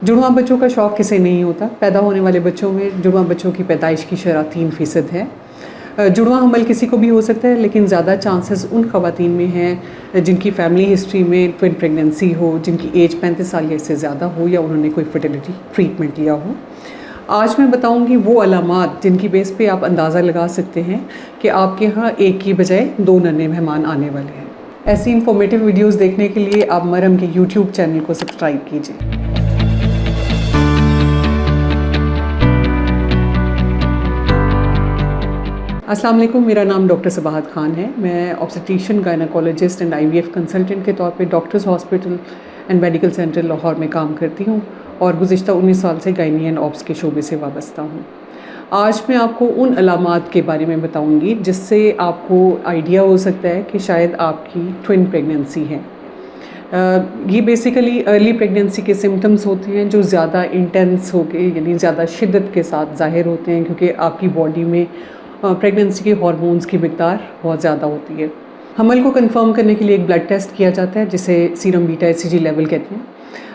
जुड़वां बच्चों का शौक़ किसे नहीं होता। पैदा होने वाले बच्चों में जुड़वां बच्चों की पैदाइश की शरह 3% है। जुड़वां हमल किसी को भी हो सकता है, लेकिन ज़्यादा चांसेस उन ख़वातीन में हैं जिनकी फ़ैमिली हिस्ट्री में ट्विन प्रेगनेंसी हो, जिनकी एज 35 साल या इससे ज़्यादा हो, या उन्होंने कोई फर्टिलिटी ट्रीटमेंट लिया हो। आज मैं बताऊंगी वो अलामात जिनकी बेस पे आप अंदाज़ा लगा सकते हैं कि आपके यहाँ एक की बजाय 2 नन्हे मेहमान आने वाले हैं। ऐसी इन्फॉर्मेटिव वीडियोस देखने के लिए आप मरहम के यूट्यूब चैनल को सब्सक्राइब कीजिए। अस्सलाम वालेकुम, मेरा नाम डॉक्टर सबाहत खान है। मैं obstetrician, gynaecologist and IVF consultant के तौर पे doctors hospital and medical centre Lahore में काम करती हूँ और गुज़िश्ता 19 साल से गायनी एंड ऑब्स के शोबे से वाबस्ता हूँ। आज मैं आपको उन अलामात के बारे में बताऊँगी जिससे आपको आइडिया हो सकता है कि शायद आपकी ट्विन प्रेगनेंसी है। ये बेसिकली अर्ली प्रेगनेंसी के सिम्टम्स होते हैं जो ज़्यादा इंटेंस होके, यानी ज़्यादा शिद्दत के साथ ज़ाहिर होते हैं, क्योंकि आपकी बॉडी में प्रेगनेंसी के हार्मोन्स की मिक़दार बहुत ज़्यादा होती है। हमल को कंफर्म करने के लिए एक ब्लड टेस्ट किया जाता है जिसे सीरम बीटा HCG लेवल कहते हैं।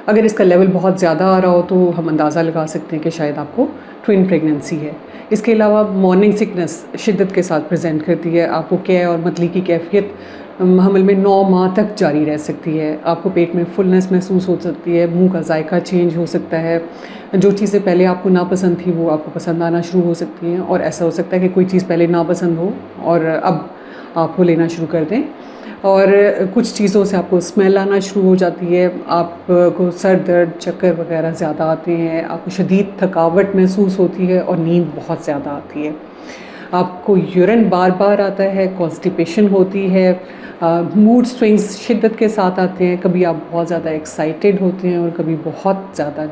अगर इसका लेवल बहुत ज़्यादा आ रहा हो तो हम अंदाज़ा लगा सकते हैं कि शायद आपको ट्विन प्रेगनेंसी है। इसके अलावा मॉर्निंग सिकनेस शिद्दत के साथ प्रेजेंट करती है। आपको कै और मतली की कैफियत हमल में 9 माह तक जारी रह सकती है। आपको पेट में फुलनेस महसूस हो सकती है, मुंह का जायका चेंज हो सकता है, जो चीज़ें पहले आपको नापसंद थी वो आपको पसंद आना शुरू हो सकती हैं, और ऐसा हो सकता है कि कोई चीज़ पहले नापसंद हो और अब आप वो लेना शुरू कर दें। और कुछ चीज़ों से आपको स्मेल आना शुरू हो जाती है, आपको सर दर्द, चक्कर वगैरह ज़्यादा आते हैं, आपको शदीद थकावट महसूस होती है और नींद बहुत ज़्यादा आती है। आपको यूरिन बार बार आता है, कॉन्स्टिपेशन होती है, मूड स्विंग्स शिद्दत के साथ आते हैं। कभी आप बहुत ज़्यादा एक्साइटेड होते हैं और कभी बहुत ज़्यादा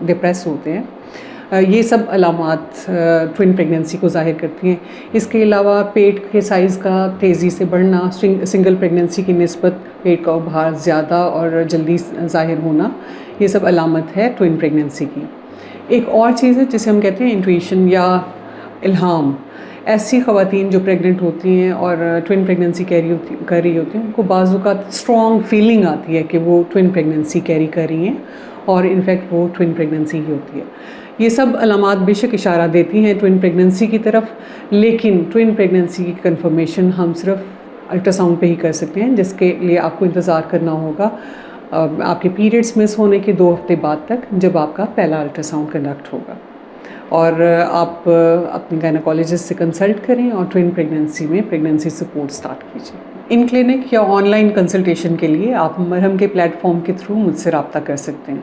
डिप्रेस होते हैं। ये सब अलामात ट्विन प्रेगनेंसी को ज़ाहिर करती हैं। इसके अलावा पेट के साइज़ का तेज़ी से बढ़ना, सिंगल प्रेगनेंसी की निस्बत पेट का उभार ज़्यादा और जल्दी ज़ाहिर होना, ये सब अलामत है ट्विन प्रेगनेंसी की। एक और चीज़ है जिसे हम कहते हैं इंट्यूशन या इल्हाम। ऐसी ख़वातीन जो प्रेग्नेंट होती हैं और ट्विन प्रेगनेंसी कर रही होती हैं, उनको बाज़ औक़ात स्ट्रॉन्ग फीलिंग आती है कि वो ट्विन प्रेगनेंसी कैरी कर रही हैं, और इनफैक्ट वो ट्विन प्रेगनेंसी ही होती है। ये सब अलामात बेशक इशारा देती हैं ट्विन प्रेगनेंसी की तरफ, लेकिन ट्विन प्रेगनेंसी की कंफर्मेशन हम सिर्फ अल्ट्रासाउंड पे ही कर सकते हैं, जिसके लिए आपको इंतज़ार करना होगा आपके पीरियड्स मिस होने के 2 हफ्ते बाद तक, जब आपका पहला अल्ट्रासाउंड कंडक्ट होगा। और आप अपने गायनेकोलॉजिस्ट से कंसल्ट करें और ट्विन प्रेगनेंसी में प्रेगनेंसी सपोर्ट स्टार्ट कीजिए। इन क्लिनिक या ऑनलाइन कंसल्टेशन के लिए आप मरहम के प्लेटफॉर्म के थ्रू मुझसे रब्ता कर सकते हैं।